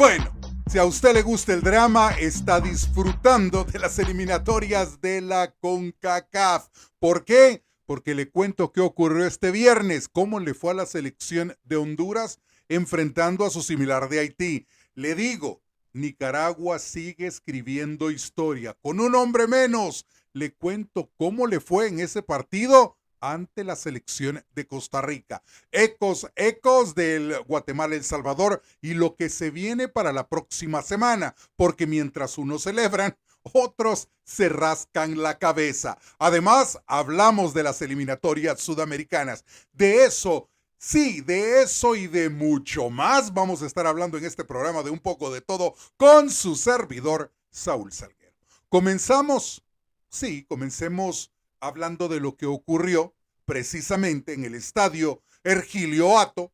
Bueno, si a usted le gusta el drama, está disfrutando de las eliminatorias de la CONCACAF. ¿Por qué? Porque le cuento qué ocurrió este viernes, cómo le fue a la selección de Honduras enfrentando a su similar de Haití. Le digo, Nicaragua sigue escribiendo historia con un hombre menos. Le cuento cómo le fue en ese partido ante la selección de Costa Rica. Ecos del Guatemala-El Salvador y lo que se viene para la próxima semana, porque mientras unos celebran, otros se rascan la cabeza. Además, hablamos de las eliminatorias sudamericanas. De eso, sí, de eso y de mucho más vamos a estar hablando en este programa de un poco de todo con su servidor, Saúl Salguero. Comenzamos, sí, comencemos hablando de lo que ocurrió precisamente en el estadio Hergilio Atto,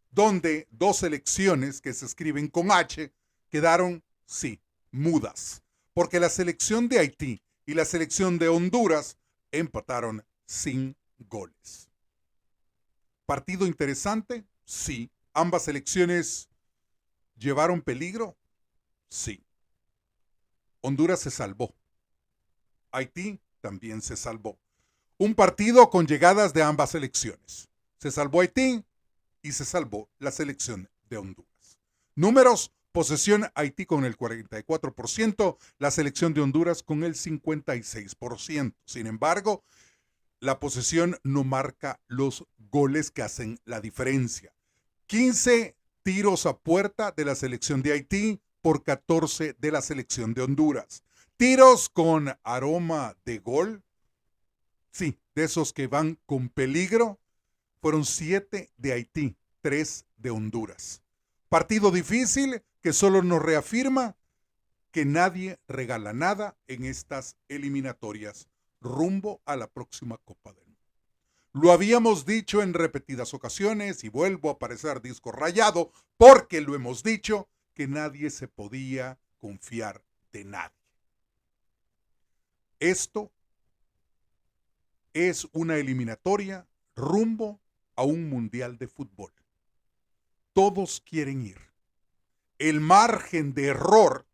donde dos selecciones que se escriben con H quedaron, sí, mudas, porque la selección de Haití y la selección de Honduras empataron sin goles. Partido interesante, sí. Ambas selecciones llevaron peligro, sí. Honduras se salvó. Haití también se salvó. Un partido con llegadas de ambas selecciones. Se salvó Haití y se salvó la selección de Honduras. Números: posesión Haití con el 44%, la selección de Honduras con el 56%. Sin embargo, la posesión no marca los goles que hacen la diferencia. 15 tiros a puerta de la selección de Haití por 14 de la selección de Honduras. Tiros con aroma de gol, sí, de esos que van con peligro, fueron 7 de Haití, 3 de Honduras. Partido difícil que solo nos reafirma que nadie regala nada en estas eliminatorias rumbo a la próxima Copa del Mundo. Lo habíamos dicho en repetidas ocasiones y vuelvo a parecer disco rayado porque lo hemos dicho, que nadie se podía confiar de nadie. Esto es una eliminatoria rumbo a un mundial de fútbol. Todos quieren ir. El margen de error,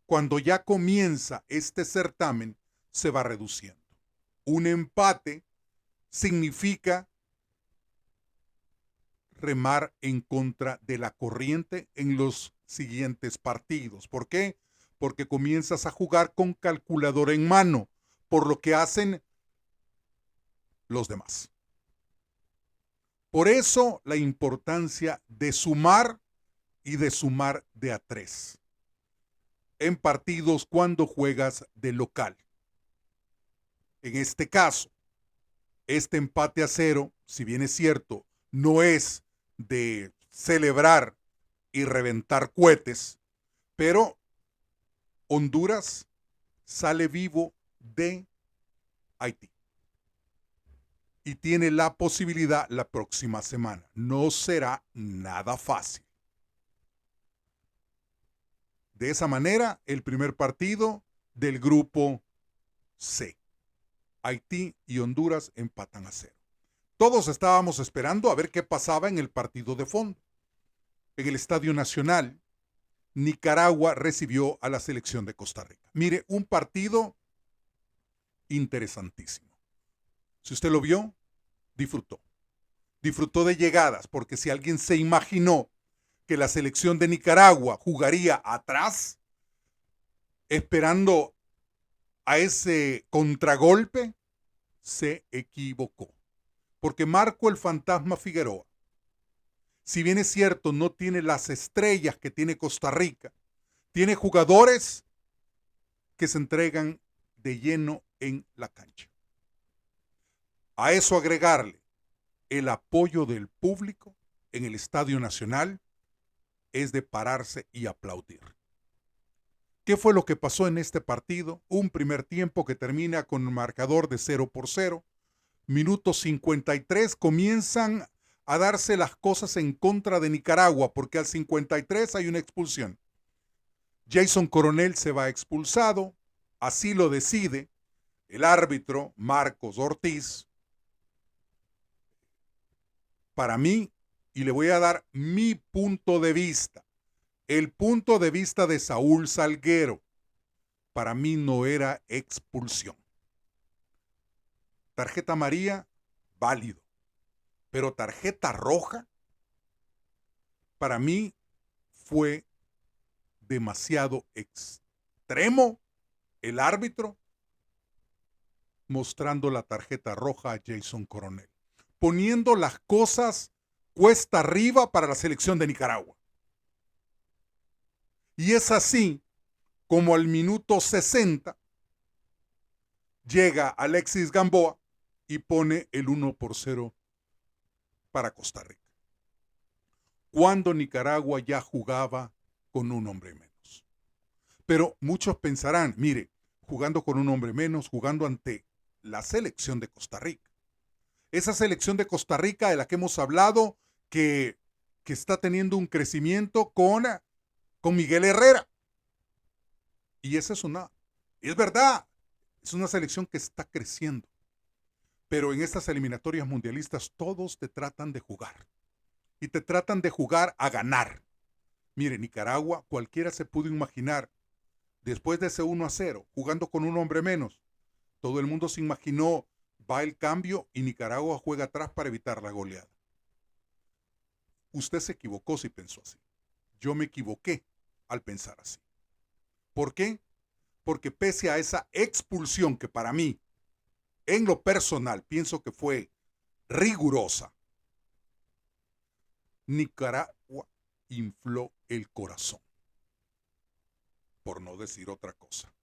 cuando ya comienza este certamen, se va reduciendo. Un empate significa remar en contra de la corriente en los siguientes partidos. ¿Por qué? Porque comienzas a jugar con calculadora en mano, por lo que hacen los demás. Por eso la importancia de sumar y de sumar de a 3 en partidos cuando juegas de local. En este caso, este empate a 0, si bien es cierto, no es de celebrar y reventar cohetes, pero Honduras sale vivo de Haití y tiene la posibilidad la próxima semana. No será nada fácil. De esa manera, el primer partido del grupo C. Haití y Honduras empatan a 0. Todos estábamos esperando a ver qué pasaba en el partido de fondo. En el Estadio Nacional, Nicaragua recibió a la selección de Costa Rica. Mire, un partido interesantísimo. Si usted lo vio, disfrutó. Disfrutó de llegadas, porque si alguien se imaginó que la selección de Nicaragua jugaría atrás, esperando a ese contragolpe, se equivocó. Porque Marco el Fantasma Figueroa, si bien es cierto, no tiene las estrellas que tiene Costa Rica, tiene jugadores que se entregan de lleno en la cancha. A eso agregarle el apoyo del público en el Estadio Nacional es de pararse y aplaudir. ¿Qué fue lo que pasó en este partido? Un primer tiempo que termina con un marcador de 0-0. Minuto 53 comienzan a darse las cosas en contra de Nicaragua, porque al 53 hay una expulsión. Jason Coronel se va expulsado, así lo decide el árbitro Marcos Ortiz. Para mí, y le voy a dar mi punto de vista, el punto de vista de Saúl Salguero, para mí no era expulsión. Tarjeta amarilla, válido. Pero tarjeta roja, para mí fue demasiado extremo el árbitro mostrando la tarjeta roja a Jason Coronel, poniendo las cosas cuesta arriba para la selección de Nicaragua. Y es así como al minuto 60 llega Alexis Gamboa y pone el 1-0 para Costa Rica, cuando Nicaragua ya jugaba con un hombre menos. Pero muchos pensarán, mire, jugando con un hombre menos, jugando ante la selección de Costa Rica. Esa selección de Costa Rica de la que hemos hablado, que está teniendo un crecimiento con Miguel Herrera. Y esa es verdad, es una selección que está creciendo. Pero en estas eliminatorias mundialistas todos te tratan de jugar. Y te tratan de jugar a ganar. Mire, Nicaragua, cualquiera se pudo imaginar, después de ese 1-0, jugando con un hombre menos, todo el mundo se imaginó, va el cambio y Nicaragua juega atrás para evitar la goleada. Usted se equivocó si pensó así. Yo me equivoqué al pensar así. ¿Por qué? Porque pese a esa expulsión que para mí, en lo personal, pienso que fue rigurosa, Nicaragua infló el corazón, por no decir otra cosa.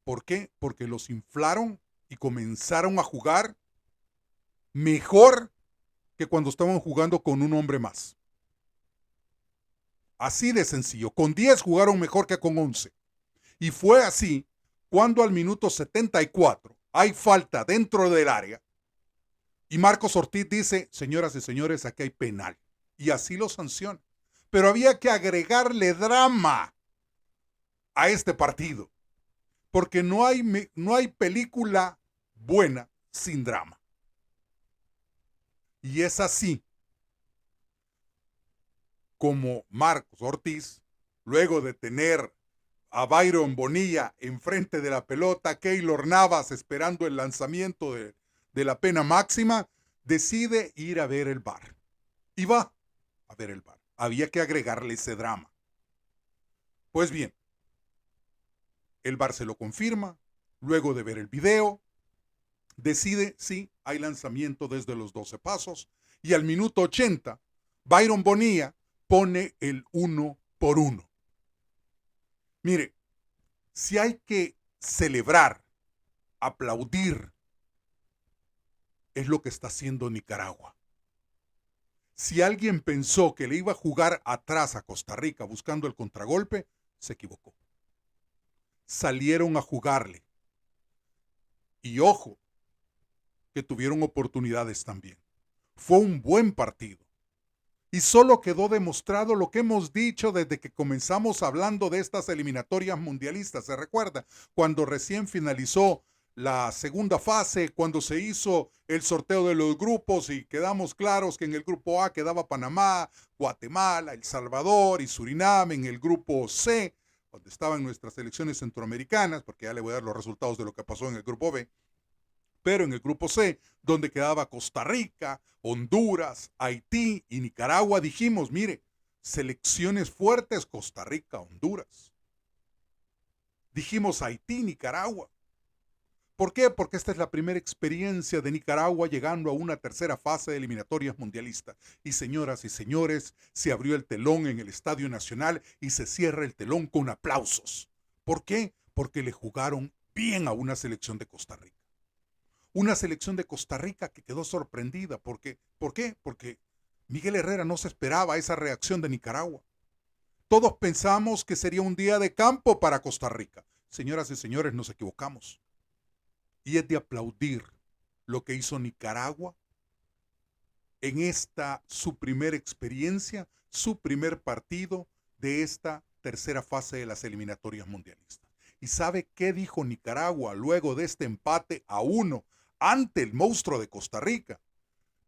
¿Por qué? Porque los inflaron y comenzaron a jugar mejor que cuando estaban jugando con un hombre más. Así de sencillo. Con 10 jugaron mejor que con 11. Y fue así cuando al minuto 74 hay falta dentro del área y Marcos Ortiz dice, señoras y señores, aquí hay penal. Y así lo sanciona. Pero había que agregarle drama a este partido. Porque no hay película buena sin drama. Y es así como Marcos Ortiz, luego de tener a Byron Bonilla enfrente de la pelota, Keylor Navas esperando el lanzamiento de la pena máxima, decide ir a ver el VAR. Y va a ver el VAR. Había que agregarle ese drama. Pues bien, el VAR se lo confirma, luego de ver el video, decide, sí, hay lanzamiento desde los 12 pasos, y al minuto 80, Byron Bonilla pone el 1-1. Mire, si hay que celebrar, aplaudir, es lo que está haciendo Nicaragua. Si alguien pensó que le iba a jugar atrás a Costa Rica buscando el contragolpe, se equivocó. Salieron a jugarle. Y ojo, que tuvieron oportunidades también. Fue un buen partido. Y solo quedó demostrado lo que hemos dicho desde que comenzamos hablando de estas eliminatorias mundialistas. ¿Se recuerda? Cuando recién finalizó la segunda fase, cuando se hizo el sorteo de los grupos y quedamos claros que en el grupo A quedaba Panamá, Guatemala, El Salvador y Surinam. En el grupo C, donde estaban nuestras selecciones centroamericanas, porque ya le voy a dar los resultados de lo que pasó en el grupo B. Pero en el grupo C, donde quedaba Costa Rica, Honduras, Haití y Nicaragua, dijimos, mire, selecciones fuertes, Costa Rica, Honduras. Dijimos Haití, Nicaragua. ¿Por qué? Porque esta es la primera experiencia de Nicaragua llegando a una tercera fase de eliminatorias mundialistas. Y señoras y señores, se abrió el telón en el Estadio Nacional y se cierra el telón con aplausos. ¿Por qué? Porque le jugaron bien a una selección de Costa Rica. Una selección de Costa Rica que quedó sorprendida. ¿Por qué? Porque Miguel Herrera no se esperaba esa reacción de Nicaragua. Todos pensamos que sería un día de campo para Costa Rica. Señoras y señores, nos equivocamos. Y es de aplaudir lo que hizo Nicaragua en esta su primera experiencia, su primer partido de esta tercera fase de las eliminatorias mundialistas. ¿Y sabe qué dijo Nicaragua luego de este empate a 1 ante el monstruo de Costa Rica?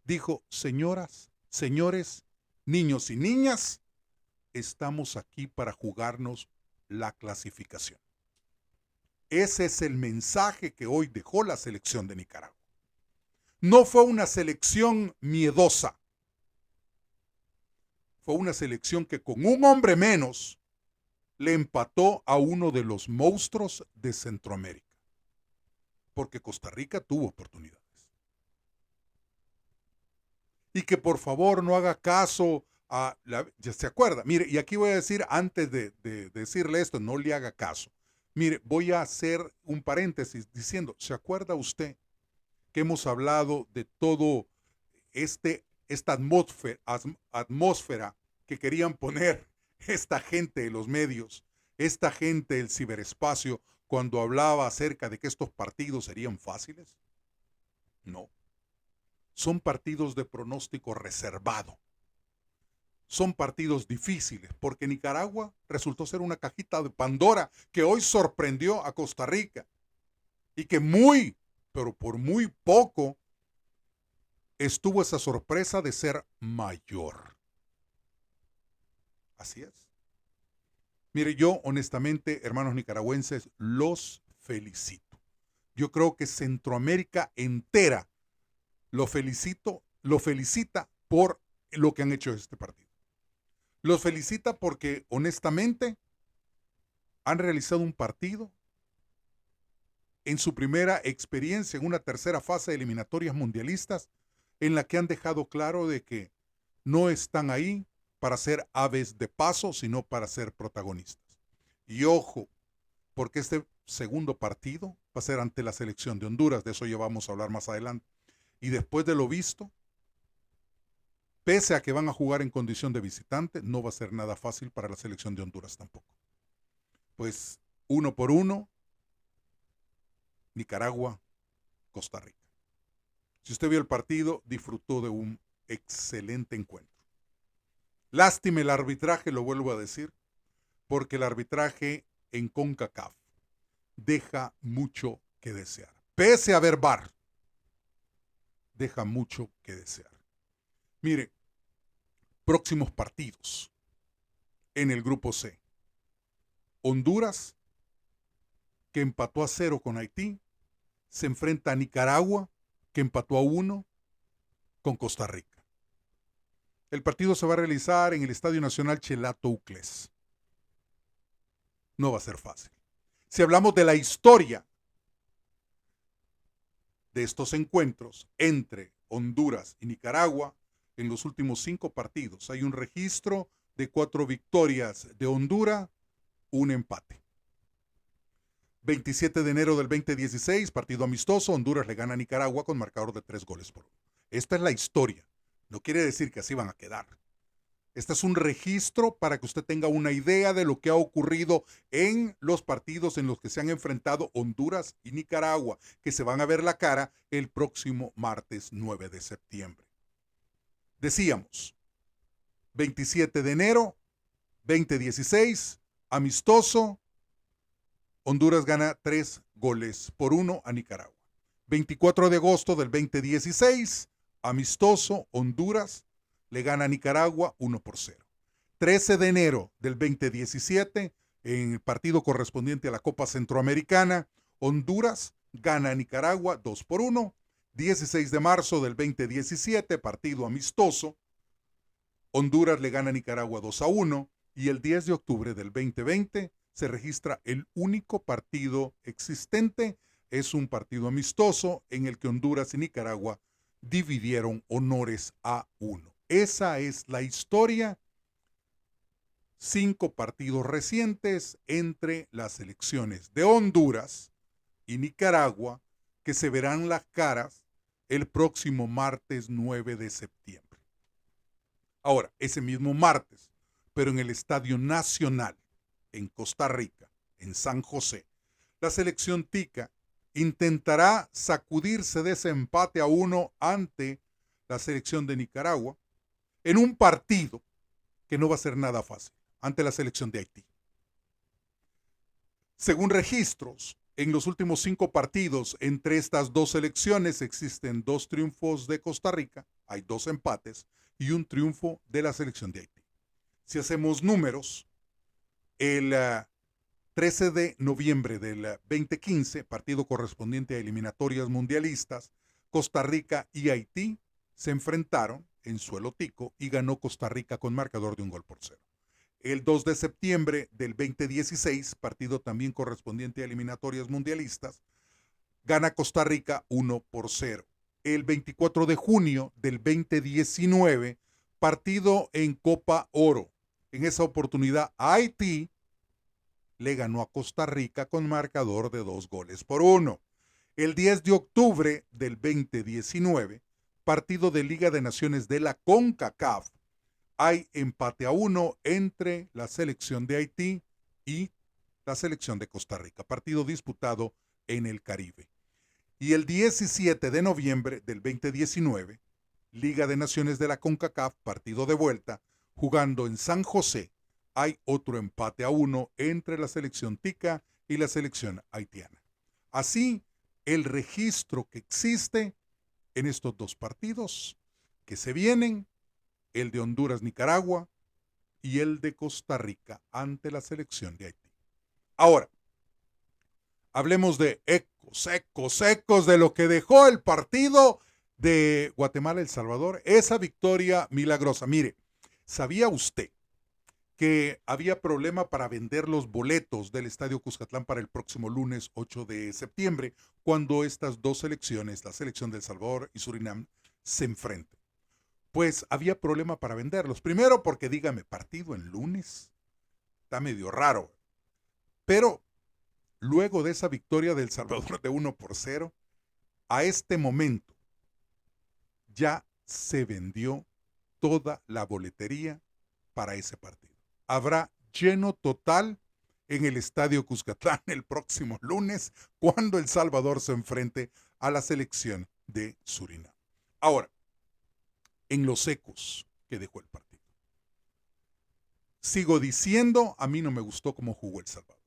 Dijo, señoras, señores, niños y niñas, estamos aquí para jugarnos la clasificación. Ese es el mensaje que hoy dejó la selección de Nicaragua. No fue una selección miedosa. Fue una selección que con un hombre menos le empató a uno de los monstruos de Centroamérica. Porque Costa Rica tuvo oportunidades. Y que por favor no haga caso a ya se acuerda. Mire, y aquí voy a decir, antes de decirle esto, no le haga caso. Mire, voy a hacer un paréntesis diciendo, ¿se acuerda usted que hemos hablado de todo esta atmósfera que querían poner esta gente de los medios, esta gente del ciberespacio, cuando hablaba acerca de que estos partidos serían fáciles? No. Son partidos de pronóstico reservado. Son partidos difíciles, porque Nicaragua resultó ser una cajita de Pandora que hoy sorprendió a Costa Rica y que pero por muy poco, estuvo esa sorpresa de ser mayor. Así es. Mire, yo honestamente, hermanos nicaragüenses, los felicito. Yo creo que Centroamérica entera lo felicita por lo que han hecho este partido. Los felicita porque honestamente han realizado un partido en su primera experiencia en una tercera fase de eliminatorias mundialistas en la que han dejado claro de que no están ahí para ser aves de paso, sino para ser protagonistas. Y ojo, porque este segundo partido va a ser ante la selección de Honduras, de eso ya vamos a hablar más adelante. Y después de lo visto, pese a que van a jugar en condición de visitante, no va a ser nada fácil para la selección de Honduras tampoco. Pues 1-1, Nicaragua, Costa Rica. Si usted vio el partido, disfrutó de un excelente encuentro. Lástima el arbitraje, lo vuelvo a decir, porque el arbitraje en CONCACAF deja mucho que desear. Pese a haber VAR, deja mucho que desear. Mire, próximos partidos en el grupo C. Honduras, que empató a 0 con Haití, se enfrenta a Nicaragua, que empató a 1 con Costa Rica. El partido se va a realizar en el Estadio Nacional Chelato Uclés. No va a ser fácil. Si hablamos de la historia de estos encuentros entre Honduras y Nicaragua, en los últimos 5 partidos hay un registro de 4 victorias de Honduras, un empate. 27 de enero del 2016, partido amistoso, Honduras le gana a Nicaragua con marcador de 3-1. Esta es la historia. No quiere decir que así van a quedar. Este es un registro para que usted tenga una idea de lo que ha ocurrido en los partidos en los que se han enfrentado Honduras y Nicaragua, que se van a ver la cara el próximo martes 9 de septiembre. Decíamos, 27 de enero, 2016, amistoso, Honduras gana 3-1 a Nicaragua. 24 de agosto del 2016, amistoso, Honduras le gana a Nicaragua 1-0. 13 de enero del 2017, en el partido correspondiente a la Copa Centroamericana, Honduras gana a Nicaragua 2-1. 16 de marzo del 2017, partido amistoso, Honduras le gana a Nicaragua 2-1. Y el 10 de octubre del 2020 se registra el único partido existente. Es un partido amistoso en el que Honduras y Nicaragua dividieron honores a 1. Esa es la historia. 5 partidos recientes entre las selecciones de Honduras y Nicaragua que se verán las caras el próximo martes 9 de septiembre. Ahora, ese mismo martes, pero en el Estadio Nacional, en Costa Rica, en San José, la selección tica intentará sacudirse de ese empate a 1 ante la selección de Nicaragua en un partido que no va a ser nada fácil, ante la selección de Haití. Según registros, en los últimos 5 partidos entre estas dos selecciones existen 2 triunfos de Costa Rica, hay 2 empates y un triunfo de la selección de Haití. Si hacemos números, el 13 de noviembre del 2015, partido correspondiente a eliminatorias mundialistas, Costa Rica y Haití se enfrentaron en suelo tico y ganó Costa Rica con marcador de 1-0. El 2 de septiembre del 2016, partido también correspondiente a eliminatorias mundialistas, gana Costa Rica 1-0. El 24 de junio del 2019, partido en Copa Oro. En esa oportunidad, Haití le ganó a Costa Rica con marcador de 2-1. El 10 de octubre del 2019, partido de Liga de Naciones de la CONCACAF, hay empate a 1 entre la selección de Haití y la selección de Costa Rica, partido disputado en el Caribe. Y el 17 de noviembre del 2019, Liga de Naciones de la CONCACAF, partido de vuelta, jugando en San José, hay otro empate a 1 entre la selección tica y la selección haitiana. Así, el registro que existe en estos dos partidos que se vienen, el de Honduras-Nicaragua y el de Costa Rica ante la selección de Haití. Ahora, hablemos de ecos de lo que dejó el partido de Guatemala-El Salvador, esa victoria milagrosa. Mire, ¿sabía usted que había problema para vender los boletos del Estadio Cuscatlán para el próximo lunes 8 de septiembre, cuando estas dos selecciones, la selección de El Salvador y Surinam, se enfrenten? Pues había problema para venderlos. Primero porque, dígame, partido en lunes, está medio raro. Pero luego de esa victoria de El Salvador de 1-0, a este momento ya se vendió toda la boletería para ese partido. Habrá lleno total en el Estadio Cuscatlán el próximo lunes, cuando El Salvador se enfrente a la selección de Surinam. Ahora, en los ecos que dejó el partido, sigo diciendo, a mí no me gustó cómo jugó El Salvador.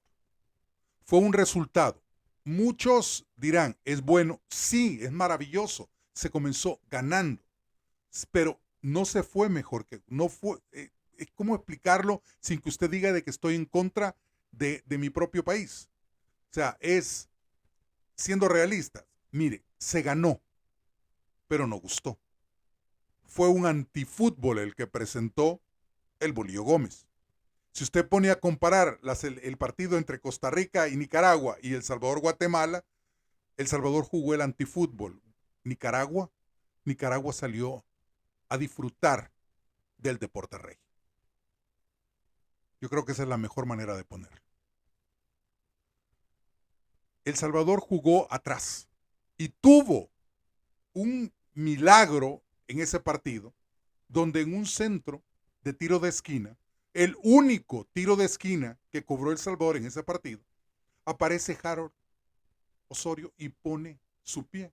Fue un resultado. Muchos dirán, ¿es bueno? Sí, es maravilloso. Se comenzó ganando, pero no se fue mejor que, no fue, ¿cómo explicarlo sin que usted diga de que estoy en contra de mi propio país? O sea, es, siendo realistas, mire, se ganó, pero no gustó. Fue un antifútbol el que presentó el Bolillo Gómez. Si usted pone a comparar el partido entre Costa Rica y Nicaragua y El Salvador-Guatemala, El Salvador jugó el antifútbol. Nicaragua salió a disfrutar del deporte rey. Yo creo que esa es la mejor manera de ponerlo. El Salvador jugó atrás y tuvo un milagro en ese partido, donde en un centro de tiro de esquina, el único tiro de esquina que cobró El Salvador en ese partido, aparece Harold Osorio y pone su pie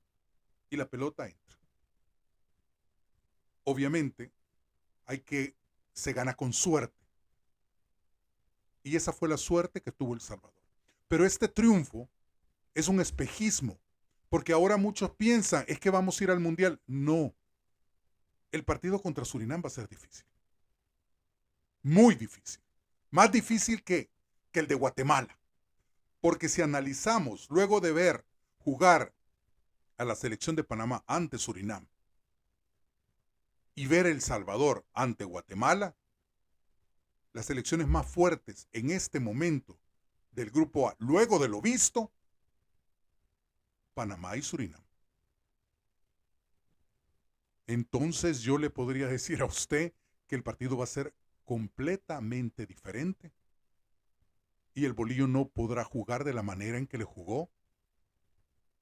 y la pelota entra. Obviamente, se gana con suerte. Y esa fue la suerte que tuvo El Salvador. Pero este triunfo es un espejismo, porque ahora muchos piensan, es que vamos a ir al Mundial. No. El partido contra Surinam va a ser difícil. Muy difícil. Más difícil que el de Guatemala. Porque si analizamos, luego de ver jugar a la selección de Panamá ante Surinam y ver El Salvador ante Guatemala, las selecciones más fuertes en este momento del grupo A, luego de lo visto, Panamá y Surinam. Entonces yo le podría decir a usted que el partido va a ser completamente diferente y el Bolillo no podrá jugar de la manera en que le jugó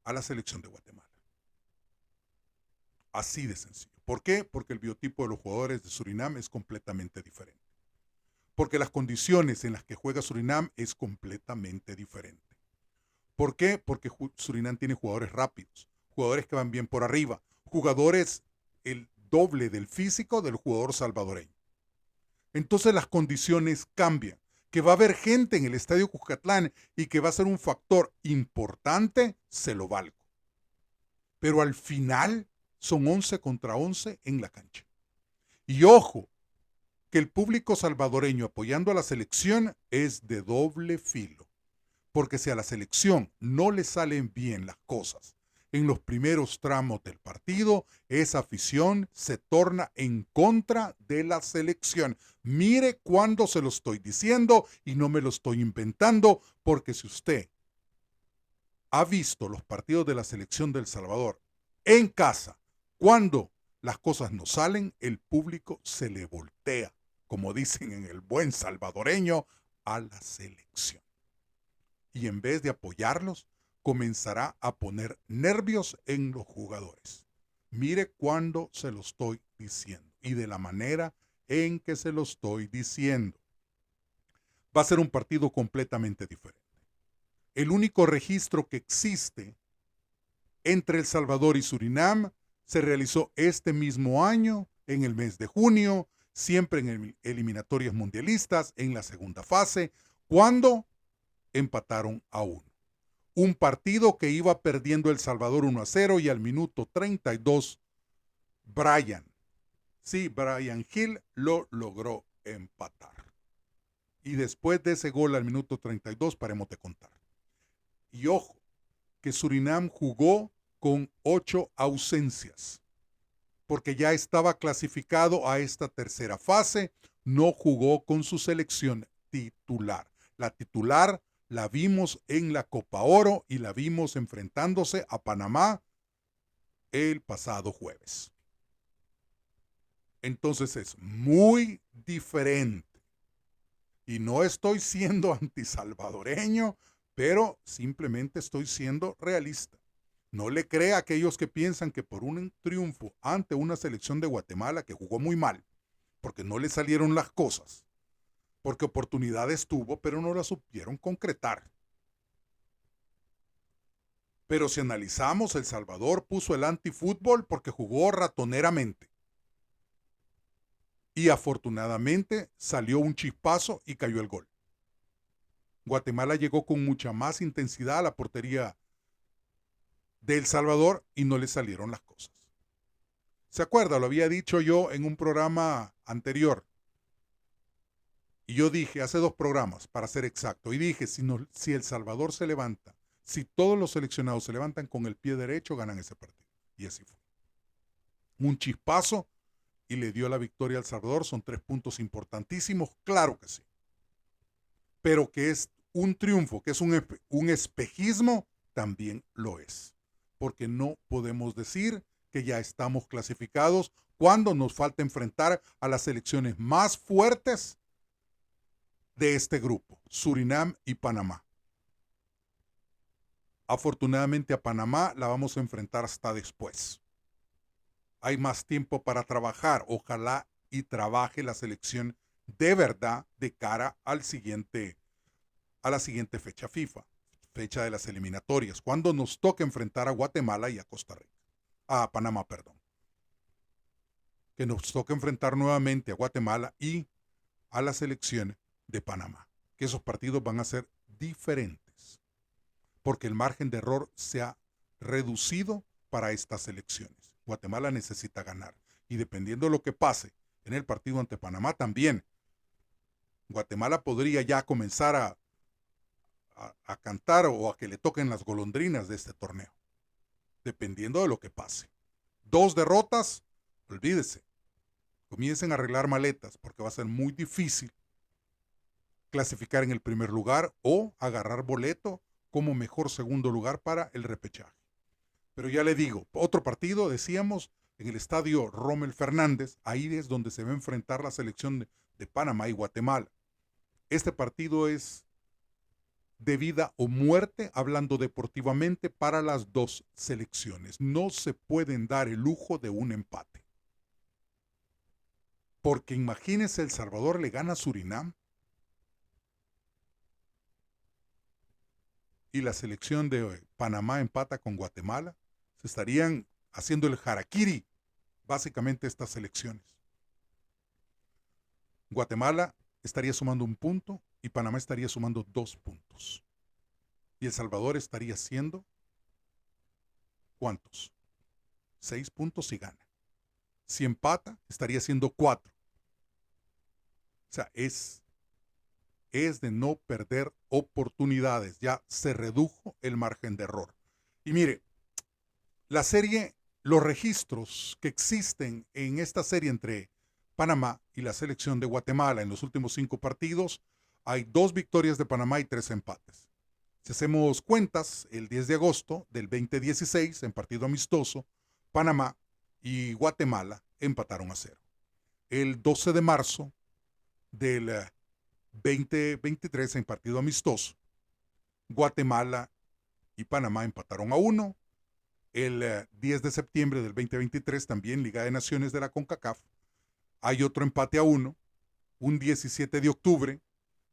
a la selección de Guatemala. Así de sencillo. ¿Por qué? Porque el biotipo de los jugadores de Surinam es completamente diferente. Porque las condiciones en las que juega Surinam es completamente diferente. ¿Por qué? Porque Surinam tiene jugadores rápidos, jugadores que van bien por arriba, jugadores el doble del físico del jugador salvadoreño. Entonces las condiciones cambian, que va a haber gente en el Estadio Cuscatlán y que va a ser un factor importante, se lo valgo. Pero al final son 11 contra 11 en la cancha. Y ojo, que el público salvadoreño apoyando a la selección es de doble filo. Porque si a la selección no le salen bien las cosas en los primeros tramos del partido, esa afición se torna en contra de la selección. Mire cuándo se lo estoy diciendo y no me lo estoy inventando, porque si usted ha visto los partidos de la selección de El Salvador en casa, cuando las cosas no salen, el público se le voltea, como dicen en el buen salvadoreño, a la selección. Y en vez de apoyarlos, comenzará a poner nervios en los jugadores. Mire cuándo se lo estoy diciendo y de la manera en que se lo estoy diciendo. Va a ser un partido completamente diferente. El único registro que existe entre El Salvador y Surinam se realizó este mismo año, en el mes de junio, siempre en eliminatorias mundialistas, en la segunda fase, cuando empataron a 1. Un partido que iba perdiendo El Salvador 1-0 y al minuto 32, Brian Hill lo logró empatar. Y después de ese gol al minuto 32, paremos de contar. Y ojo, que Surinam jugó con 8 ausencias, porque ya estaba clasificado a esta tercera fase, no jugó con su selección titular. La titular la vimos en la Copa Oro y la vimos enfrentándose a Panamá el pasado jueves. Entonces es muy diferente. Y no estoy siendo antisalvadoreño, pero simplemente estoy siendo realista. No le crea a aquellos que piensan que por un triunfo ante una selección de Guatemala que jugó muy mal, porque no le salieron las cosas, porque oportunidades tuvo, pero no las supieron concretar. Pero si analizamos, El Salvador puso el antifútbol porque jugó ratoneramente. Y afortunadamente salió un chispazo y cayó el gol. Guatemala llegó con mucha más intensidad a la portería de El Salvador y no le salieron las cosas. ¿Se acuerda? Lo había dicho yo en un programa anterior. Y yo dije, hace 2 programas, para ser exacto, y dije, si El Salvador se levanta, si todos los seleccionados se levantan con el pie derecho, ganan ese partido. Y así fue. Un chispazo y le dio la victoria a El Salvador. Son 3 puntos importantísimos, claro que sí. Pero que es un triunfo, que es un espejismo, también lo es. Porque no podemos decir que ya estamos clasificados cuando nos falta enfrentar a las selecciones más fuertes de este grupo, Surinam y Panamá. Afortunadamente a Panamá la vamos a enfrentar hasta después. Hay más tiempo para trabajar. Ojalá y trabaje la selección de verdad de cara a la siguiente fecha FIFA, fecha de las eliminatorias, cuando nos toque enfrentar a Guatemala y a Costa Rica. A Panamá, perdón. Que nos toque enfrentar nuevamente a Guatemala y a la selección de Panamá. Que esos partidos van a ser diferentes, porque el margen de error se ha reducido para estas selecciones. Guatemala necesita ganar, y dependiendo de lo que pase en el partido ante Panamá también, Guatemala podría ya comenzar a cantar o a que le toquen las golondrinas de este torneo, dependiendo de lo que pase. 2 derrotas, olvídese, comiencen a arreglar maletas, porque va a ser muy difícil clasificar en el primer lugar o agarrar boleto como mejor segundo lugar para el repechaje. Pero ya le digo, otro partido, decíamos, en el estadio Rommel Fernández, ahí es donde se va a enfrentar la selección de Panamá y Guatemala. Este partido es de vida o muerte, hablando deportivamente, para las 2 selecciones. No se pueden dar el lujo de un empate. Porque imagínense, El Salvador le gana a Surinam y la selección de Panamá empata con Guatemala. Se estarían haciendo el harakiri, básicamente, estas selecciones. Guatemala estaría sumando 1 punto y Panamá estaría sumando 2 puntos. Y El Salvador estaría haciendo, ¿cuántos? 6 puntos si gana. Si empata, estaría haciendo 4. O sea, es de no perder oportunidades. Ya se redujo el margen de error. Y mire, la serie, los registros que existen en esta serie entre Panamá y la selección de Guatemala en los últimos 5 partidos, hay 2 victorias de Panamá y 3 empates. Si hacemos cuentas, el 10 de agosto del 2016, en partido amistoso, Panamá y Guatemala empataron a 0. El 12 de marzo del 2023, en partido amistoso, Guatemala y Panamá empataron a 1. El 10 de septiembre del 2023, también Liga de Naciones de la CONCACAF, hay otro empate a 1. Un 17 de octubre,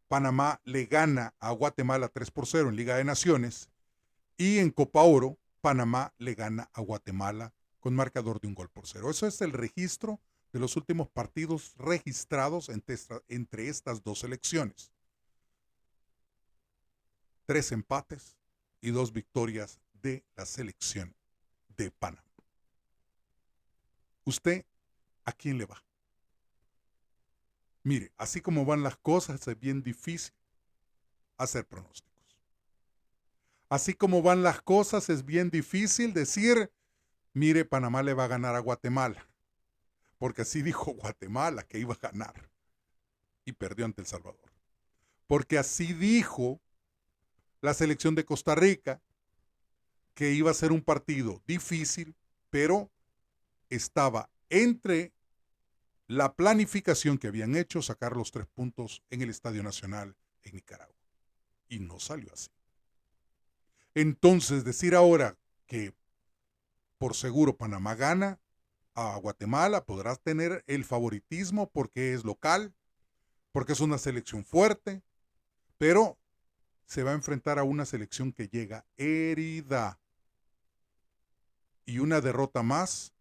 Panamá le gana a Guatemala 3-0 en Liga de Naciones. Y en Copa Oro, Panamá le gana a Guatemala con marcador de 1-0. Eso es el registro de los últimos partidos registrados entre estas 2 selecciones. 3 empates y 2 victorias de la selección de Panamá. ¿Usted a quién le va? Mire, así como van las cosas, es bien difícil hacer pronósticos. Así como van las cosas, es bien difícil decir, mire, Panamá le va a ganar a Guatemala. Porque así dijo Guatemala que iba a ganar. Y perdió ante El Salvador. Porque así dijo la selección de Costa Rica que iba a ser un partido difícil, pero estaba entre la planificación que habían hecho sacar los 3 puntos en el Estadio Nacional en Nicaragua. Y no salió así. Entonces, decir ahora que por seguro Panamá gana a Guatemala, podrás tener el favoritismo porque es local, porque es una selección fuerte, pero se va a enfrentar a una selección que llega herida. Y una derrota más,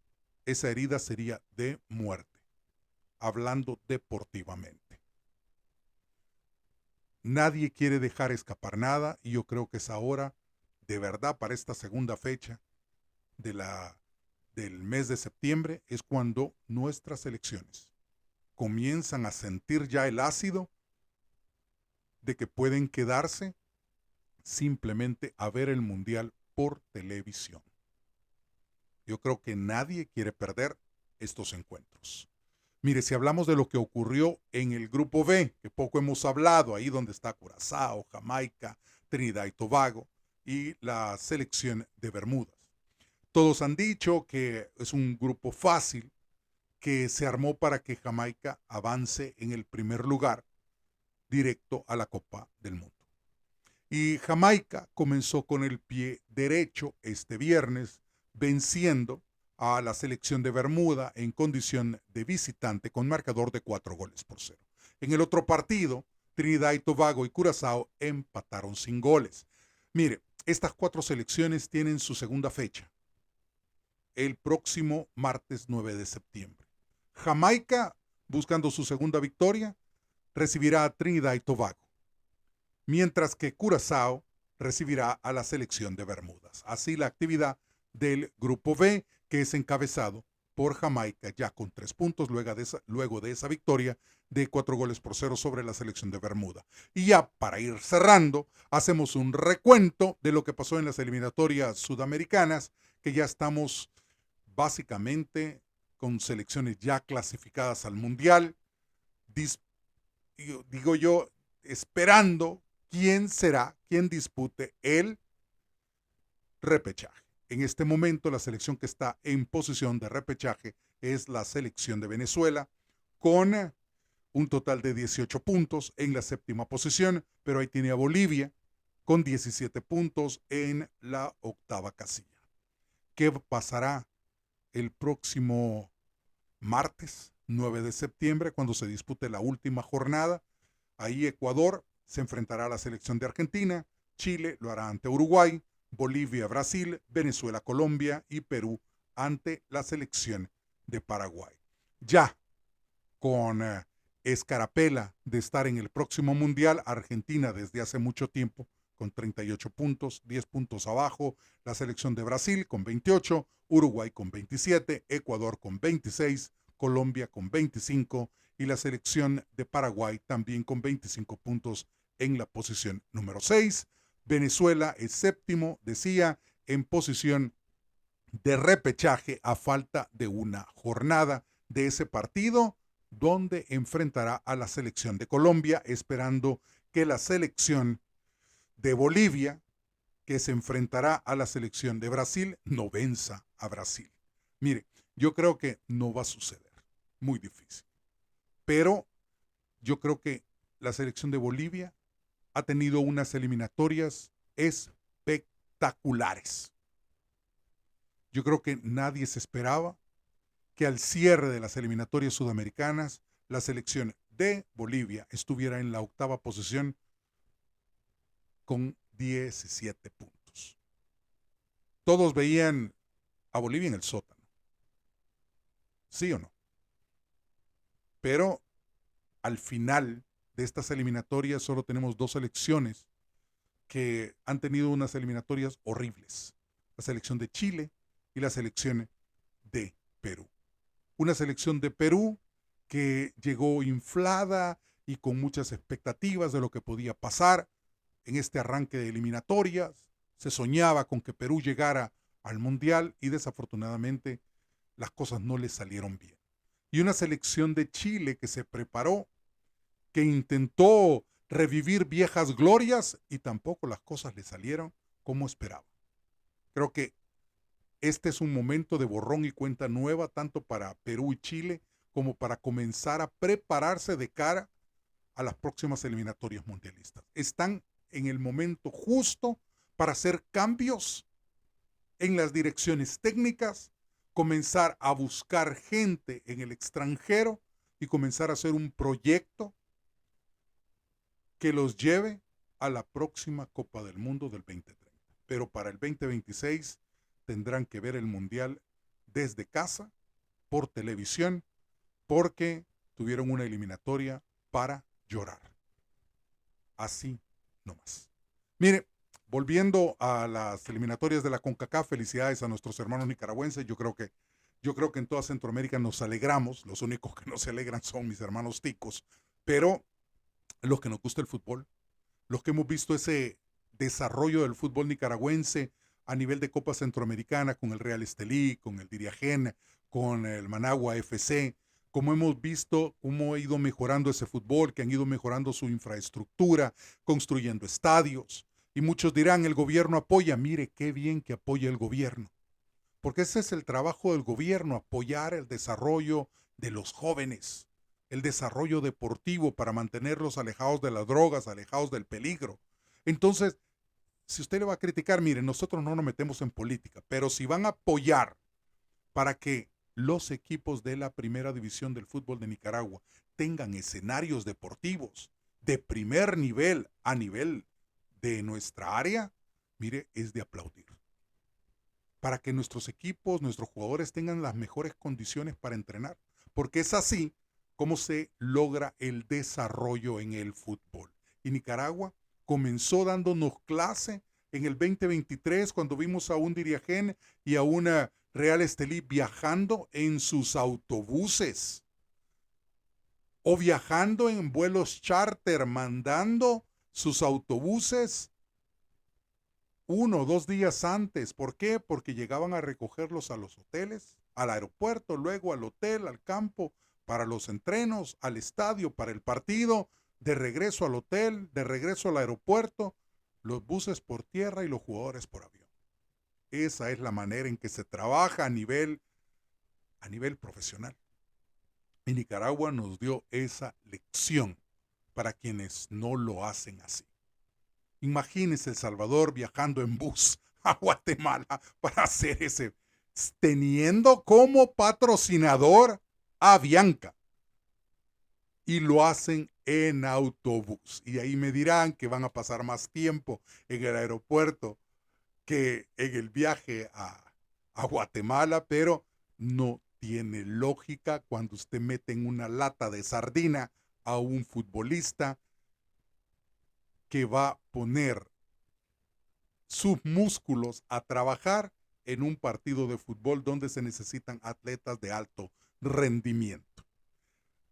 esa herida sería de muerte, hablando deportivamente. Nadie quiere dejar escapar nada y yo creo que es ahora, de verdad, para esta segunda fecha del mes de septiembre, es cuando nuestras selecciones comienzan a sentir ya el ácido de que pueden quedarse simplemente a ver el Mundial por televisión. Yo creo que nadie quiere perder estos encuentros. Mire, si hablamos de lo que ocurrió en el Grupo B, que poco hemos hablado, ahí donde está Curazao, Jamaica, Trinidad y Tobago y la selección de Bermudas. Todos han dicho que es un grupo fácil, que se armó para que Jamaica avance en el primer lugar directo a la Copa del Mundo. Y Jamaica comenzó con el pie derecho este viernes, venciendo a la selección de Bermuda en condición de visitante con marcador de 4-0. En el otro partido, Trinidad y Tobago y Curazao empataron sin goles. Mire, estas 4 selecciones tienen su segunda fecha, el próximo martes 9 de septiembre. Jamaica, buscando su segunda victoria, recibirá a Trinidad y Tobago, mientras que Curazao recibirá a la selección de Bermudas. Así la actividad del Grupo B, que es encabezado por Jamaica ya con 3 puntos luego de esa victoria de 4-0 sobre la selección de Bermuda. Y ya para ir cerrando, hacemos un recuento de lo que pasó en las eliminatorias sudamericanas, que ya estamos básicamente con selecciones ya clasificadas al Mundial, digo yo, esperando quién dispute el repechaje. En este momento la selección que está en posición de repechaje es la selección de Venezuela, con un total de 18 puntos en la 7ª posición, pero ahí tiene a Bolivia con 17 puntos en la 8ª casilla. ¿Qué pasará el próximo martes 9 de septiembre cuando se dispute la última jornada? Ahí Ecuador se enfrentará a la selección de Argentina, Chile lo hará ante Uruguay, Bolivia, Brasil, Venezuela, Colombia y Perú ante la selección de Paraguay. Ya con escarapela de estar en el próximo Mundial, Argentina desde hace mucho tiempo con 38 puntos, 10 puntos abajo, la selección de Brasil con 28, Uruguay con 27, Ecuador con 26, Colombia con 25 y la selección de Paraguay también con 25 puntos en la posición número 6. Venezuela es séptimo, decía, en posición de repechaje a falta de una jornada de ese partido donde enfrentará a la selección de Colombia, esperando que la selección de Bolivia, que se enfrentará a la selección de Brasil, no venza a Brasil. Mire, yo creo que no va a suceder, muy difícil, pero yo creo que la selección de Bolivia ha tenido unas eliminatorias espectaculares. Yo creo que nadie se esperaba que al cierre de las eliminatorias sudamericanas la selección de Bolivia estuviera en la octava posición con 17 puntos. Todos veían a Bolivia en el sótano, ¿sí o no? Pero al final de estas eliminatorias solo tenemos dos selecciones que han tenido unas eliminatorias horribles. La selección de Chile y la selección de Perú. Una selección de Perú que llegó inflada y con muchas expectativas de lo que podía pasar en este arranque de eliminatorias. Se soñaba con que Perú llegara al Mundial y desafortunadamente las cosas no le salieron bien. Y una selección de Chile que se preparó, que intentó revivir viejas glorias y tampoco las cosas le salieron como esperaba. Creo que este es un momento de borrón y cuenta nueva tanto para Perú y Chile como para comenzar a prepararse de cara a las próximas eliminatorias mundialistas. Están en el momento justo para hacer cambios en las direcciones técnicas, comenzar a buscar gente en el extranjero y comenzar a hacer un proyecto que los lleve a la próxima Copa del Mundo del 2030. Pero para el 2026 tendrán que ver el Mundial desde casa, por televisión, porque tuvieron una eliminatoria para llorar. Así nomás. Mire, volviendo a las eliminatorias de la CONCACAF, felicidades a nuestros hermanos nicaragüenses. Yo creo que en toda Centroamérica nos alegramos. Los únicos que no se alegran son mis hermanos ticos. Pero los que nos gusta el fútbol, los que hemos visto ese desarrollo del fútbol nicaragüense a nivel de Copa Centroamericana con el Real Estelí, con el Dirigen, con el Managua FC, como hemos visto cómo ha ido mejorando ese fútbol, que han ido mejorando su infraestructura, construyendo estadios. Y muchos dirán, el gobierno apoya. Mire, qué bien que apoya el gobierno. Porque ese es el trabajo del gobierno, apoyar el desarrollo de los jóvenes, el desarrollo deportivo para mantenerlos alejados de las drogas, alejados del peligro. Entonces, si usted le va a criticar, mire, nosotros no nos metemos en política, pero si van a apoyar para que los equipos de la primera división del fútbol de Nicaragua tengan escenarios deportivos de primer nivel a nivel de nuestra área, mire, es de aplaudir. Para que nuestros equipos, nuestros jugadores tengan las mejores condiciones para entrenar, porque es así como se logra el desarrollo en el fútbol. Y Nicaragua comenzó dándonos clase en el 2023 cuando vimos a un Dirigen y a una Real Estelí viajando en sus autobuses o viajando en vuelos charter, mandando sus autobuses 1 o 2 días antes. ¿Por qué? Porque llegaban a recogerlos a los hoteles, al aeropuerto, luego al hotel, al campo, para los entrenos, al estadio, para el partido, de regreso al hotel, de regreso al aeropuerto, los buses por tierra y los jugadores por avión. Esa es la manera en que se trabaja a nivel profesional. Y Nicaragua nos dio esa lección para quienes no lo hacen así. Imagínense El Salvador viajando en bus a Guatemala para hacer ese, teniendo como patrocinador a Bianca. Y lo hacen en autobús. Y ahí me dirán que van a pasar más tiempo en el aeropuerto que en el viaje a Guatemala, pero no tiene lógica cuando usted mete en una lata de sardina a un futbolista que va a poner sus músculos a trabajar en un partido de fútbol donde se necesitan atletas de alto rendimiento.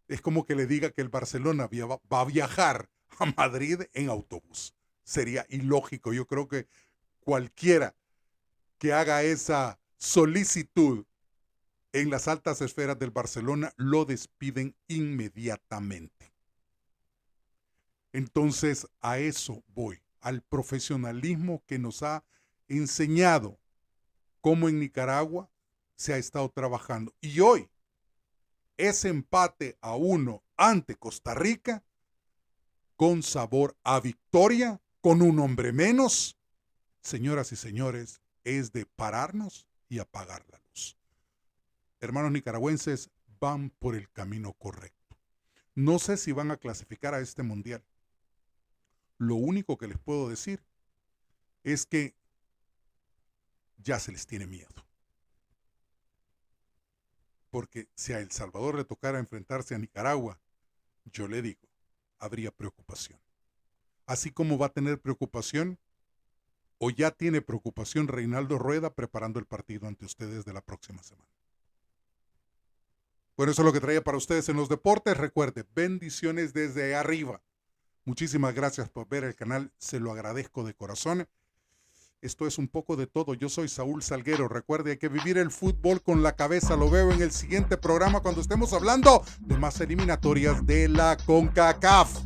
Es como que le diga que el Barcelona va a viajar a Madrid en autobús. Sería ilógico. Yo creo que cualquiera que haga esa solicitud en las altas esferas del Barcelona lo despiden inmediatamente. Entonces, a eso voy, al profesionalismo que nos ha enseñado cómo en Nicaragua se ha estado trabajando. Y hoy, ese empate a 1 ante Costa Rica, con sabor a victoria, con un hombre menos, señoras y señores, es de pararnos y apagar la luz. Hermanos nicaragüenses, van por el camino correcto. No sé si van a clasificar a este mundial. Lo único que les puedo decir es que ya se les tiene miedo. Porque si a El Salvador le tocara enfrentarse a Nicaragua, yo le digo, habría preocupación. Así como va a tener preocupación, o ya tiene preocupación Reinaldo Rueda preparando el partido ante ustedes de la próxima semana. Bueno, eso es lo que traía para ustedes en los deportes. Recuerde, bendiciones desde arriba. Muchísimas gracias por ver el canal, se lo agradezco de corazón. Esto es un poco de todo. Yo soy Saúl Salguero. Recuerde, hay que vivir el fútbol con la cabeza. Lo veo en el siguiente programa cuando estemos hablando de más eliminatorias de la CONCACAF.